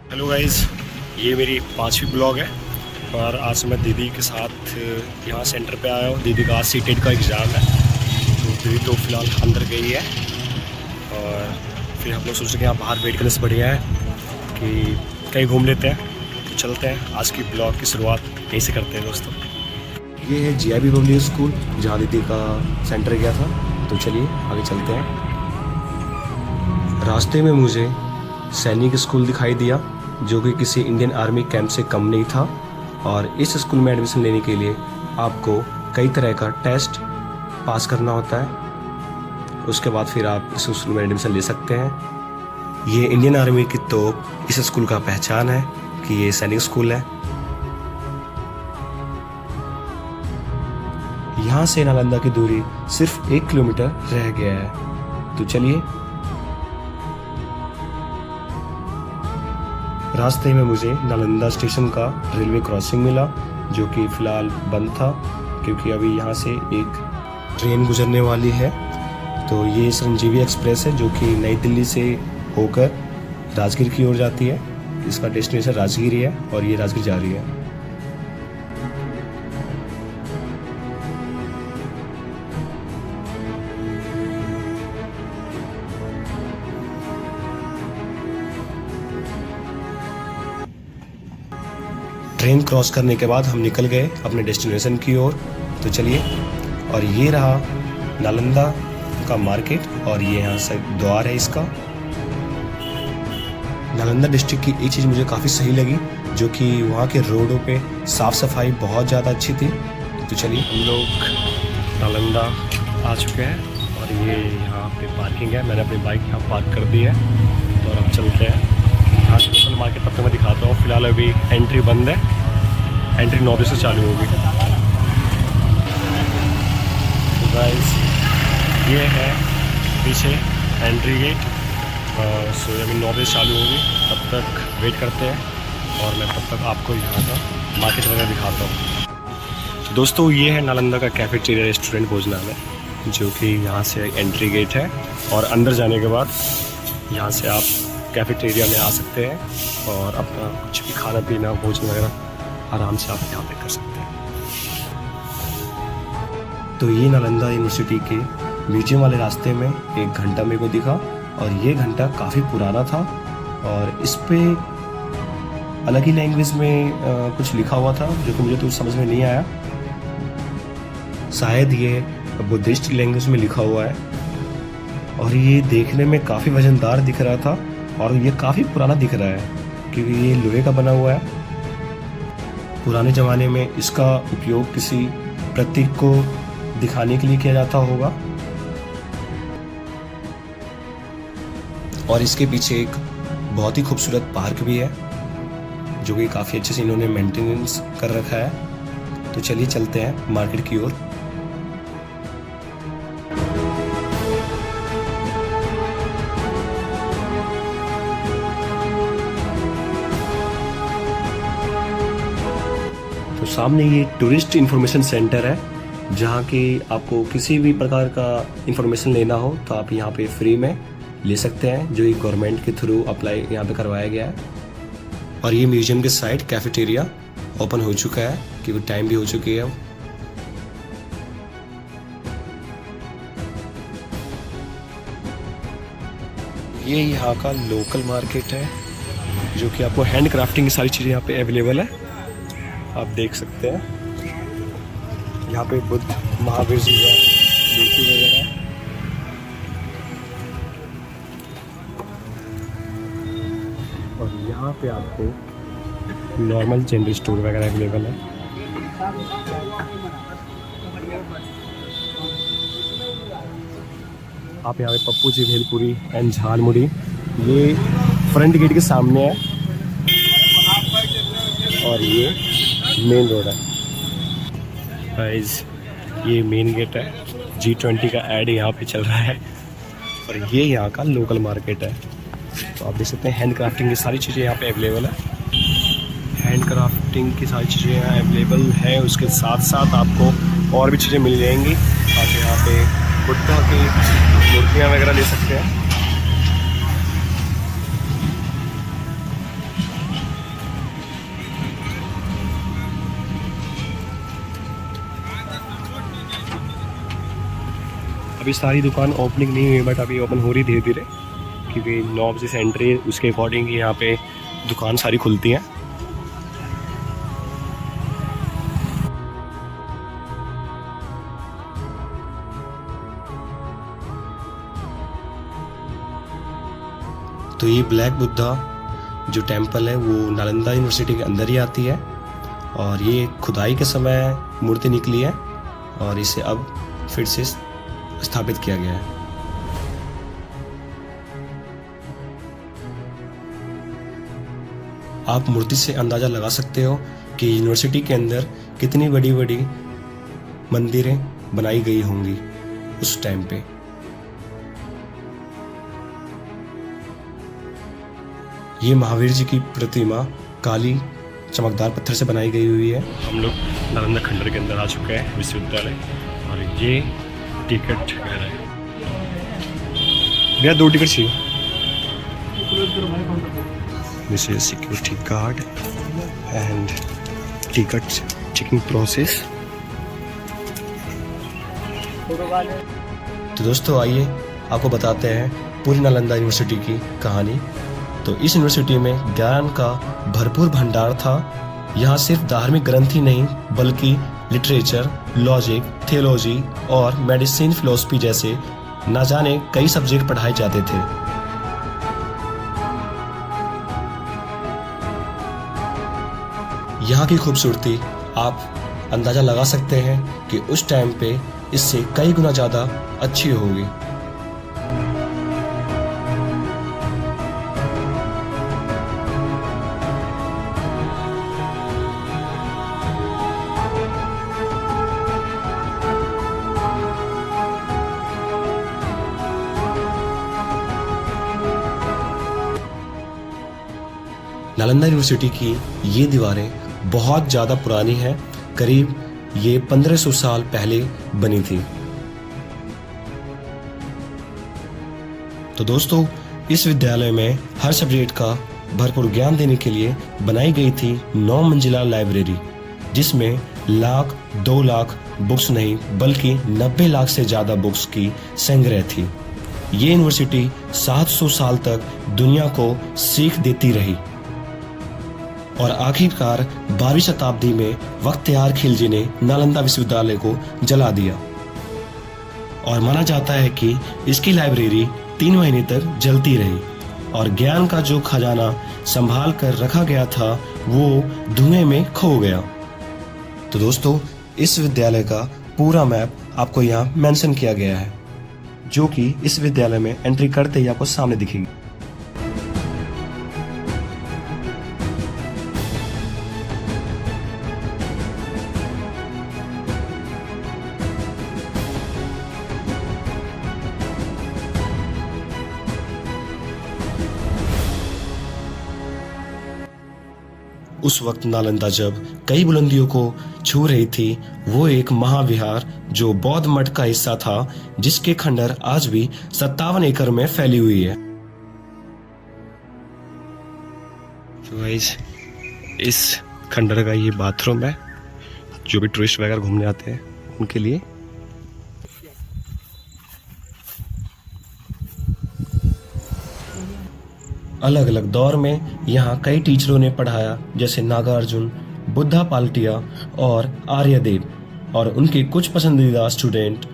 Hello guys, ये मेरी 5वीं ब्लॉग है और आज मैं दीदी के साथ यहाँ सेंटर पे आया हूँ। दीदी का आज सीटेट का एग्ज़ाम है, तो दीदी तो फ़िलहाल अंदर गई है और फिर हम लोग सोच रहे हैं यहाँ बाहर वेट करने से बढ़िया है कि कहीं घूम लेते हैं। तो चलते हैं, आज की ब्लॉग की शुरुआत यहीं से करते हैं दोस्तों। ये है GIB पब्लिक स्कूल जहाँ दीदी का सेंटर गया था, तो चलिए आगे चलते हैं। रास्ते में मुझे सैनिक स्कूल दिखाई दिया जो कि किसी इंडियन आर्मी कैंप से कम नहीं था, और इस स्कूल में एडमिशन लेने के लिए आपको कई तरह का टेस्ट पास करना होता है। उसके बाद फिर आप इस स्कूल में एडमिशन ले सकते हैं। ये इंडियन आर्मी की तोप इस स्कूल का पहचान है कि ये सैनिक स्कूल है। यहाँ से नालंदा की दूरी सिर्फ 1 किलोमीटर रह गया है, तो चलिए। रास्ते में मुझे नालंदा स्टेशन का रेलवे क्रॉसिंग मिला जो कि फ़िलहाल बंद था क्योंकि अभी यहाँ से एक ट्रेन गुजरने वाली है। तो ये संजीवी एक्सप्रेस है जो कि नई दिल्ली से होकर राजगीर की ओर जाती है। इसका डेस्टिनेशन राजगीर ही है और ये राजगीर जा रही है। ट्रेन क्रॉस करने के बाद हम निकल गए अपने डेस्टिनेशन की ओर, तो चलिए। और ये रहा नालंदा का मार्केट और ये यहाँ से द्वार है इसका। नालंदा डिस्ट्रिक्ट की एक चीज़ मुझे काफ़ी सही लगी जो कि वहाँ के रोडों पे साफ़ सफाई बहुत ज़्यादा अच्छी थी। तो चलिए, हम लोग नालंदा आ चुके हैं और ये यहाँ पे पार्किंग है। मैंने अपनी बाइक यहाँ पार्क कर दी है, तो अब चलते हैं यहाँ से लोकल मार्केट। तब तक मैं दिखाता हूँ, फिलहाल अभी एंट्री बंद है, एंट्री 9 बजे से चालू होगी। तो गाइस, ये है पीछे एंट्री गेट। सो अभी 9 बजे चालू होगी, तब तक वेट करते हैं और मैं तब तक आपको यहाँ का मार्केट वगैरह दिखाता हूँ। दोस्तों, ये है नालंदा का कैफेटेरिया रेस्टोरेंट भोजनालय जो कि यहाँ से एंट्री गेट है, और अंदर जाने के बाद यहाँ से आप कैफेटेरिया में आ सकते हैं और अपना कुछ भी खाना पीना भोजन वगैरह आराम से आप यहाँ पे कर सकते हैं। तो ये नालंदा यूनिवर्सिटी के म्यूजियम वाले रास्ते में एक घंटा मेरे को दिखा, और ये घंटा काफ़ी पुराना था और इस पे अलग ही लैंग्वेज में कुछ लिखा हुआ था जो कि मुझे तो समझ में नहीं आया। शायद ये बुद्धिस्ट लैंग्वेज में लिखा हुआ है, और ये देखने में काफ़ी वजनदार दिख रहा था और ये काफ़ी पुराना दिख रहा है क्योंकि ये लोहे का बना हुआ है। पुराने ज़माने में इसका उपयोग किसी प्रतीक को दिखाने के लिए किया जाता होगा। और इसके पीछे एक बहुत ही खूबसूरत पार्क भी है जो कि काफ़ी अच्छे से इन्होंने मेंटेनेंस कर रखा है। तो चलिए चलते हैं मार्केट की ओर। तो सामने ये टूरिस्ट इंफॉर्मेशन सेंटर है जहाँ की आपको किसी भी प्रकार का इंफॉर्मेशन लेना हो तो आप यहाँ पे फ्री में ले सकते हैं, जो ये गवर्नमेंट के थ्रू अप्लाई यहाँ पे करवाया गया है। और ये म्यूजियम के साइड कैफेटेरिया ओपन हो चुका है क्योंकि टाइम भी हो चुकी है। ये यहाँ का लोकल मार्केट है जो कि आपको हैंड क्राफ्टिंग की सारी चीज़ें यहाँ पे अवेलेबल है। आप देख सकते हैं यहाँ पे बुद्ध महावीर जी का मूर्ति वगैरह है। और यहाँ पे आपको नॉर्मल जनरल स्टोर वगैरह अवेलेबल है। आप यहाँ पे पप्पू जी भेलपुरी एंड झालमुड़ी, ये फ्रंट गेट के सामने है और ये मेन रोड है। गाइस, ये मेन गेट है। G20 का ऐड यहाँ पे चल रहा है और ये यहाँ का लोकल मार्केट है। तो आप देख सकते हैं हैंड क्राफ्टिंग की सारी चीज़ें यहाँ पे अवेलेबल है। हैंड क्राफ्टिंग की सारी चीज़ें यहाँ अवेलेबल है, उसके साथ साथ आपको और भी चीज़ें मिल जाएंगी। आप यहाँ पे बुद्धा की मूर्तियाँ वगैरह ले सकते हैं। अभी सारी दुकान ओपनिंग नहीं हुई, बट अभी ओपन हो रही धीरे धीरे, क्योंकि 9 बजे से एंट्री है, उसके अकॉर्डिंग यहाँ पे दुकान सारी खुलती हैं। तो ये ब्लैक बुद्धा जो टेम्पल है वो नालंदा यूनिवर्सिटी के अंदर ही आती है, और ये खुदाई के समय मूर्ति निकली है और इसे अब फिर से स्थापित किया गया है। आप मूर्ति से अंदाजा लगा सकते हो कि यूनिवर्सिटी के अंदर कितनी बड़ी बड़ी मंदिरें बनाई गई होंगी उस टाइम पे। ये महावीर जी की प्रतिमा काली चमकदार पत्थर से बनाई गई हुई है। हम लोग नालंदा खंडर के अंदर आ चुके हैं विश्वविद्यालय, और ये टिकट घर है। भैया 2 टिकट चाहिए। This is security guard and ticket checking process. तो दोस्तों आइए आपको बताते हैं पूरी नालंदा यूनिवर्सिटी की कहानी। तो इस यूनिवर्सिटी में ज्ञान का भरपूर भंडार था। यहाँ सिर्फ धार्मिक ग्रंथ ही नहीं बल्कि लिटरेचर, लॉजिक, थियोलॉजी और मेडिसिन, फिलोसफी जैसे ना जाने कई सब्जेक्ट पढ़ाए जाते थे। यहाँ की खूबसूरती आप अंदाजा लगा सकते हैं कि उस टाइम पे इससे कई गुना ज़्यादा अच्छी होगी। नालंदा यूनिवर्सिटी की ये दीवारें बहुत ज़्यादा पुरानी हैं, करीब ये 1500 साल पहले बनी थी। तो दोस्तों इस विद्यालय में हर सब्जेक्ट का भरपूर ज्ञान देने के लिए बनाई गई थी 9 मंजिला लाइब्रेरी, जिसमें 2 लाख बुक्स नहीं बल्कि 90 लाख से ज़्यादा बुक्स की संग्रह थी। ये यूनिवर्सिटी 700 साल तक दुनिया को सीख देती रही, और आखिरकार 12वीं शताब्दी में बख्तियार खिलजी ने नालंदा विश्वविद्यालय को जला दिया, और माना जाता है कि इसकी लाइब्रेरी 3 महीने तक जलती रही, और ज्ञान का जो खजाना संभाल कर रखा गया था वो धुएं में खो गया। तो दोस्तों इस विद्यालय का पूरा मैप आपको यहाँ मेंशन किया गया है, जो कि इस विद्यालय में एंट्री करते ही आपको सामने दिखेगी। उस वक्त नालंदा जब कई बुलंदियों को छू रही थी, वो एक महाविहार जो बौद्ध मठ का हिस्सा था, जिसके खंडर आज भी 57 एकड़ में फैली हुई है। तो गाइस इस खंडर का ये बाथरूम है, जो भी टूरिस्ट वगैरह घूमने आते हैं उनके लिए। अलग अलग दौर में यहाँ कई टीचरों ने पढ़ाया, जैसे नागार्जुन, बुद्धा पाल्टिया और आर्यदेव, और उनके कुछ पसंदीदा स्टूडेंट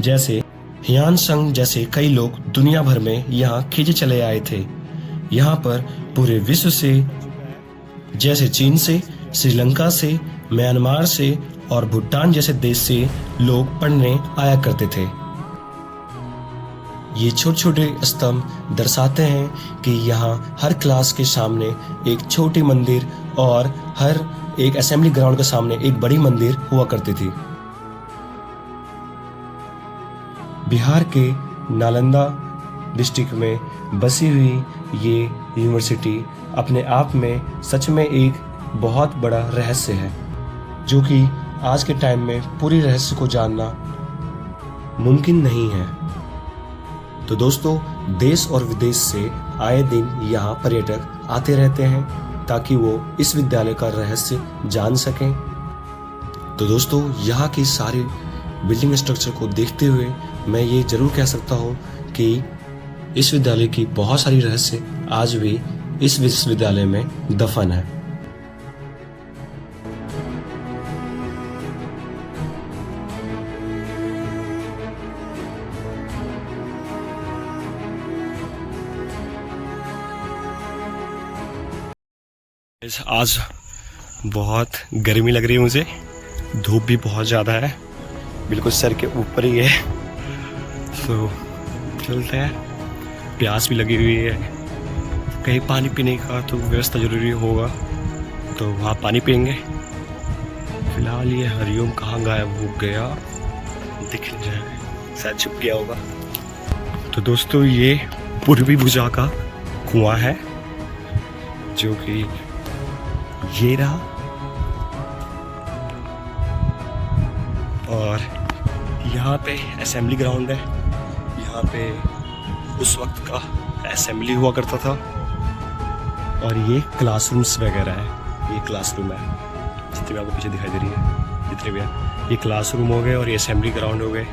जैसे हियान संग जैसे कई लोग दुनिया भर में यहाँ खींचे चले आए थे। यहाँ पर पूरे विश्व से, जैसे चीन से, श्रीलंका से, म्यांमार से और भूटान जैसे देश से लोग पढ़ने आया करते थे। ये छोटे छोटे स्तंभ दर्शाते हैं कि यहाँ हर क्लास के सामने एक छोटी मंदिर और हर एक असेंबली ग्राउंड के सामने एक बड़ी मंदिर हुआ करती थी। बिहार के नालंदा डिस्ट्रिक्ट में बसी हुई ये यूनिवर्सिटी अपने आप में सच में एक बहुत बड़ा रहस्य है, जो कि आज के टाइम में पूरी रहस्य को जानना मुमकिन नहीं है। तो दोस्तों देश और विदेश से आए दिन यहाँ पर्यटक आते रहते हैं ताकि वो इस विद्यालय का रहस्य जान सकें। तो दोस्तों यहाँ की सारी बिल्डिंग स्ट्रक्चर को देखते हुए मैं ये जरूर कह सकता हूँ कि इस विद्यालय की बहुत सारी रहस्य आज भी इस विश्वविद्यालय में दफन है। आज बहुत गर्मी लग रही है मुझे, धूप भी बहुत ज़्यादा है, बिल्कुल सर के ऊपर ही है। तो चलते हैं, प्यास भी लगी हुई है, कहीं पानी पीने का तो व्यवस्था जरूरी होगा, तो वहाँ पानी पियेंगे। फिलहाल ये हरिओम कहाँ गायब हो गया, दिख नहीं रहा है, शायद छुप गया होगा। तो दोस्तों ये पूर्वी भुजा का कुआं है, जो कि ये रहा, और यहाँ पे असेंबली ग्राउंड है। यहाँ पे उस वक्त का असेंबली हुआ करता था, और ये क्लासरूम्स वगैरह है। ये क्लासरूम है, जितने भी आपको पीछे दिखाई दे रही है, जितने भी है, ये क्लासरूम हो गए और ये असेंबली ग्राउंड हो गए,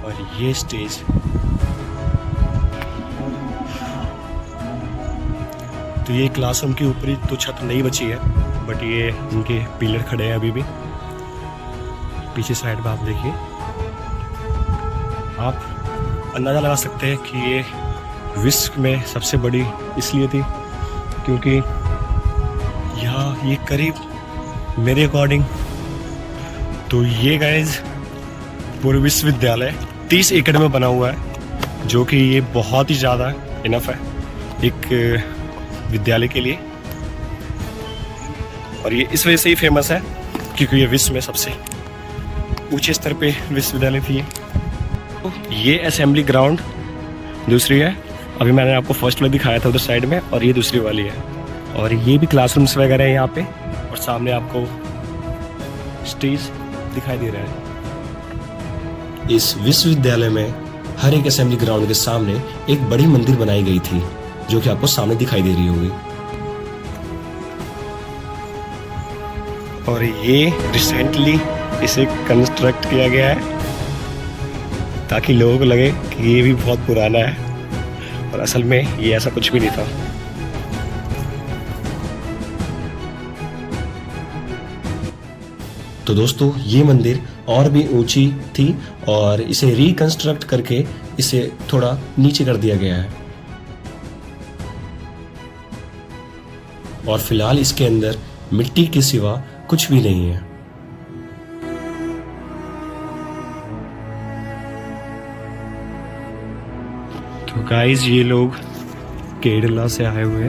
और ये स्टेज। तो ये क्लासरूम की ऊपरी तो छत नहीं बची है, बट ये इनके पिलर खड़े हैं अभी भी। पीछे साइड में आप देखिए, आप अंदाज़ा लगा सकते हैं कि ये विश्व में सबसे बड़ी इसलिए थी क्योंकि यहाँ ये करीब, मेरे अकॉर्डिंग तो ये गाइज पूरे विश्वविद्यालय 30 एकड़ में बना हुआ है, जो कि ये बहुत ही ज़्यादा इनफ है एक विद्यालय के लिए। और ये इस वजह से ही फेमस है क्योंकि ये विश्व में सबसे ऊंचे स्तर पे विश्वविद्यालय थी। तो ये असेंबली ग्राउंड दूसरी है, अभी मैंने आपको फर्स्ट वाला दिखाया था उधर साइड में, और ये दूसरी वाली है। और ये भी क्लासरूम्स वगैरह है यहाँ पे, और सामने आपको स्टेज दिखाई दे रहा है। इस विश्वविद्यालय में हर एक असेंबली ग्राउंड के सामने एक बड़ी मंदिर बनाई गई थी, जो कि आपको सामने दिखाई दे रही होगी। और ये रिसेंटली इसे कंस्ट्रक्ट किया गया है ताकि लोगों को लगे कि ये भी बहुत पुराना है, और असल में ये ऐसा कुछ भी नहीं था। तो दोस्तों ये मंदिर और भी ऊंची थी, और इसे रिकंस्ट्रक्ट करके इसे थोड़ा नीचे कर दिया गया है, और फिलहाल इसके अंदर मिट्टी के सिवा कुछ भी नहीं है। तो गाइस ये लोग केरला से आए हुए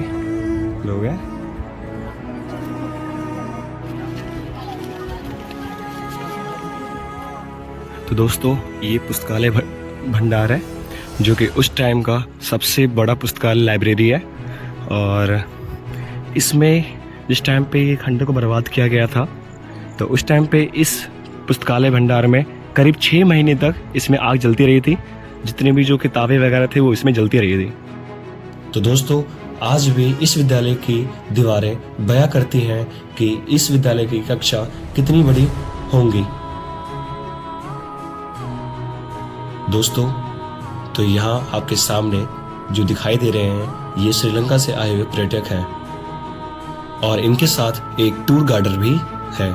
लोग हैं। तो दोस्तों ये पुस्तकालय भंडार है, जो कि उस टाइम का सबसे बड़ा पुस्तकालय लाइब्रेरी है। और इसमें जिस टाइम पे ये खंडर को बर्बाद किया गया था, तो उस टाइम पे इस पुस्तकालय भंडार में करीब 6 महीने तक इसमें आग जलती रही थी। जितनी भी जो किताबें वगैरह थे वो इसमें जलती रही थी। तो दोस्तों आज भी इस विद्यालय की दीवारें बयां करती हैं कि इस विद्यालय की कक्षा कितनी बड़ी होंगी। दोस्तों तो यहाँ आपके सामने जो दिखाई दे रहे हैं, ये श्रीलंका से आए हुए पर्यटक हैं, और इनके साथ एक टूर गाइडर भी है,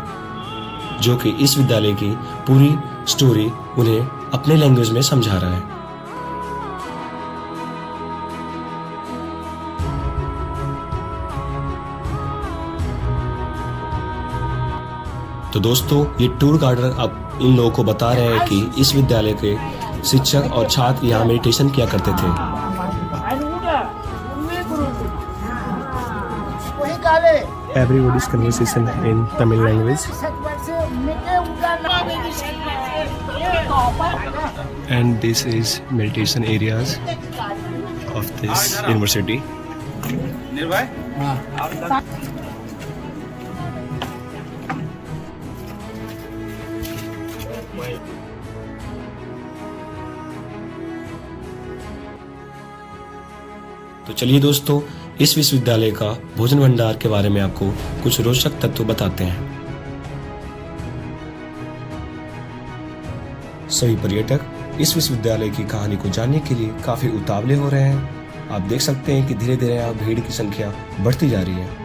जो कि इस विद्यालय की पूरी स्टोरी उन्हें अपने लैंग्वेज में समझा रहा है। तो दोस्तों ये टूर गाइडर अब इन लोगों को बता रहे हैं कि इस विद्यालय के शिक्षक और छात्र यहाँ मेडिटेशन किया करते थे। Everybody's conversation in Tamil language, and this is meditation areas of this university. तो चलिए दोस्तों इस विश्वविद्यालय का भोजन भंडार के बारे में आपको कुछ रोचक तथ्य बताते हैं। सभी पर्यटक इस विश्वविद्यालय की कहानी को जानने के लिए काफी उतावले हो रहे हैं। आप देख सकते हैं कि धीरे धीरे यहाँ भीड़ की संख्या बढ़ती जा रही है।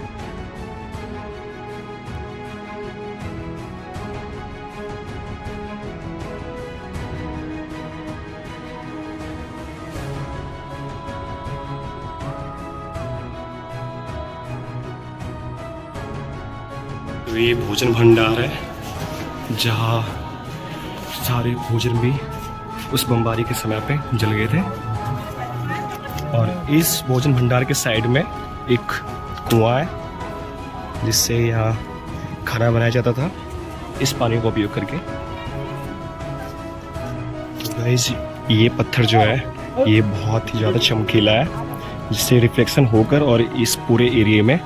तो ये भोजन भंडार है जहाँ सारे भोजन भी उस बमबारी के समय पे जल गए थे। और इस भोजन भंडार के साइड में एक कुआं है जिससे यहाँ खाना बनाया जाता था इस पानी का उपयोग करके। तो गाइस ये पत्थर जो है ये बहुत ही ज़्यादा चमकीला है जिससे रिफ्लेक्शन होकर और इस पूरे एरिया में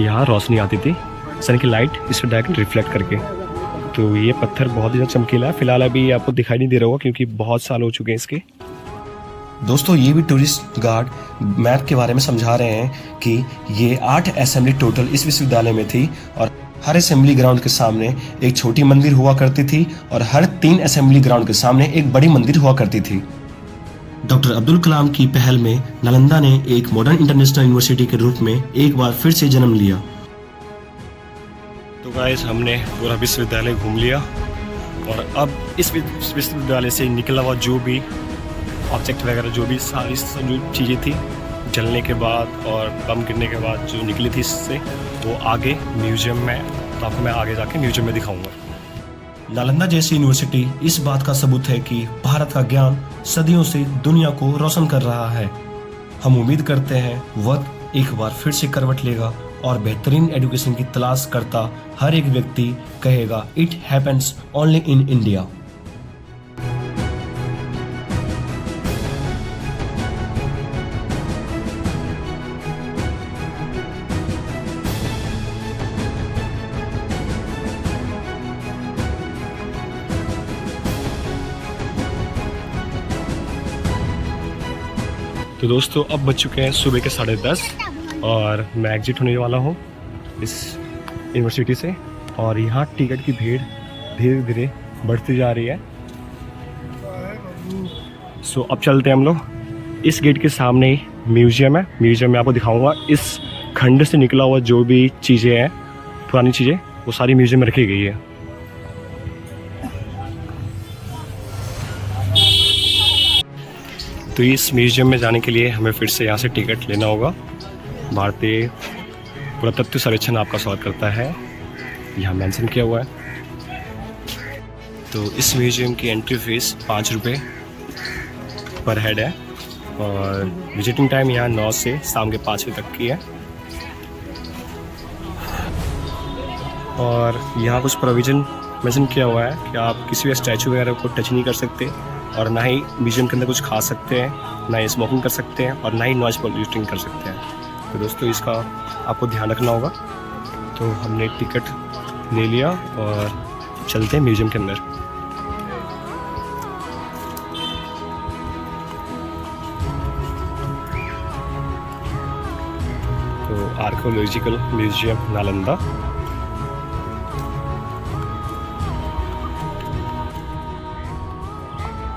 यहाँ रोशनी आती थी सन की लाइट इस पर डायरेक्ट रिफ्लेक्ट करके। तो ये पत्थर बहुत ही ज़्यादा चमकीला है। फिलहाल अभी आपको दिखाई नहीं दे रहा होगा क्योंकि बहुत साल हो चुके हैं इसके। दोस्तों ये भी टूरिस्ट गार्ड मैप के बारे में समझा रहे हैं कि ये 8 असेंबली टोटल इस विश्वविद्यालय में थी और हर असेंबली ग्राउंड के सामने एक छोटी मंदिर हुआ करती थी और हर 3 असेंबली ग्राउंड के सामने एक बड़ी मंदिर हुआ करती थी। डॉक्टर अब्दुल कलाम की पहल में नालंदा ने एक मॉडर्न इंटरनेशनल यूनिवर्सिटी के रूप में एक बार फिर से जन्म लिया। तो गाइस हमने पूरा विश्वविद्यालय घूम लिया और अब इस विश्वविद्यालय से निकला हुआ जो भी ऑब्जेक्ट वगैरह जो भी सारी जो चीज़ें थी जलने के बाद और बम गिरने के बाद जो निकली थी इससे वो आगे म्यूजियम में, तो आपको मैं आगे जाके म्यूजियम में दिखाऊंगा। नालंदा जैसी यूनिवर्सिटी इस बात का सबूत है कि भारत का ज्ञान सदियों से दुनिया को रोशन कर रहा है। हम उम्मीद करते हैं वक्त एक बार फिर से करवट लेगा और बेहतरीन एजुकेशन की तलाश करता हर एक व्यक्ति कहेगा it happens only in India. तो दोस्तों अब बज चुके हैं सुबह के 10:30 और मैं एग्जिट होने वाला हूँ इस यूनिवर्सिटी से और यहाँ टिकट की भीड़ धीरे धीरे बढ़ती जा रही है। सो अब चलते हैं हम लोग। इस गेट के सामने म्यूजियम है, म्यूजियम में आपको दिखाऊंगा इस खंड से निकला हुआ जो भी चीज़ें हैं, पुरानी चीज़ें, वो सारी म्यूजियम में रखी गई है। तो इस म्यूजियम में जाने के लिए हमें फिर से यहाँ से टिकट लेना होगा। भारतीय पुरातत्व सर्वेक्षण आपका स्वागत करता है, यहाँ मेंशन किया हुआ है। तो इस म्यूजियम की एंट्री फीस 5 रुपये पर हेड है और विजिटिंग टाइम यहाँ 9 से शाम के 5 बजे तक की है। और यहाँ कुछ प्रोविज़न मेंशन किया हुआ है कि आप किसी भी स्टैचू वगैरह को टच नहीं कर सकते और ना ही म्यूजियम के अंदर कुछ खा सकते हैं, ना ही स्मोकिंग कर सकते हैं और ना ही नॉइज पॉल्यूटिंग कर सकते हैं। तो दोस्तों इसका आपको ध्यान रखना होगा। तो हमने टिकट ले लिया और चलते हैं म्यूजियम के अंदर। तो आर्कियोलॉजिकल म्यूजियम नालंदा।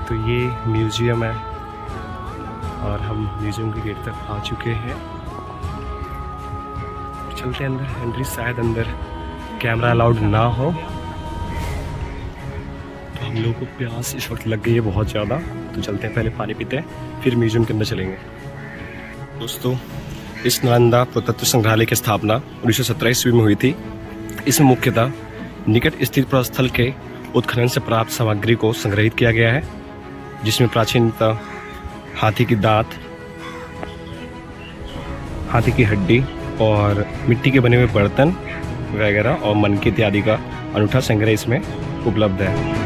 तो ये म्यूजियम है और हम म्यूजियम के गेट तक आ चुके हैं। चलते हैं अंदर। एंट्री शायद अंदर कैमरा अलाउड ना हो, तो हम लोग को प्यास इस वक्त लग गई है बहुत ज़्यादा। तो चलते हैं, पहले पानी पीते हैं फिर म्यूजियम के अंदर चलेंगे। दोस्तों इस नालंदा पुरातत्व संग्रहालय की स्थापना 1917 ईस्वी में हुई थी। इसमें मुख्यतः निकट स्थित प्रस्थल के उत्खनन से प्राप्त सामग्री को संग्रहित किया गया है, जिसमें प्राचीनतः हाथी की दांत, हाथी की हड्डी और मिट्टी के बने हुए बर्तन वगैरह और मनके इत्यादि का अनूठा संग्रह इसमें उपलब्ध है।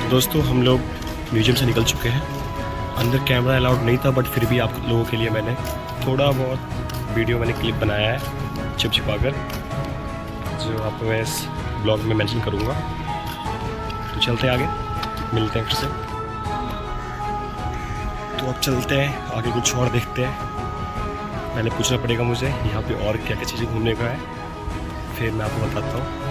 दोस्तों हम लोग म्यूजियम से निकल चुके हैं। अंदर कैमरा अलाउड नहीं था, बट फिर भी आप लोगों के लिए मैंने थोड़ा बहुत वीडियो क्लिप बनाया है छिपा कर, जो आपको मैं इस ब्लॉग में मेंशन करूँगा। तो चलते हैं आगे, मिलते हैं फिर से। तो अब चलते हैं आगे, कुछ और देखते हैं। पहले पूछना पड़ेगा मुझे यहाँ पे और क्या क्या चीज़ें घूमने का है, फिर मैं आपको बताता हूँ।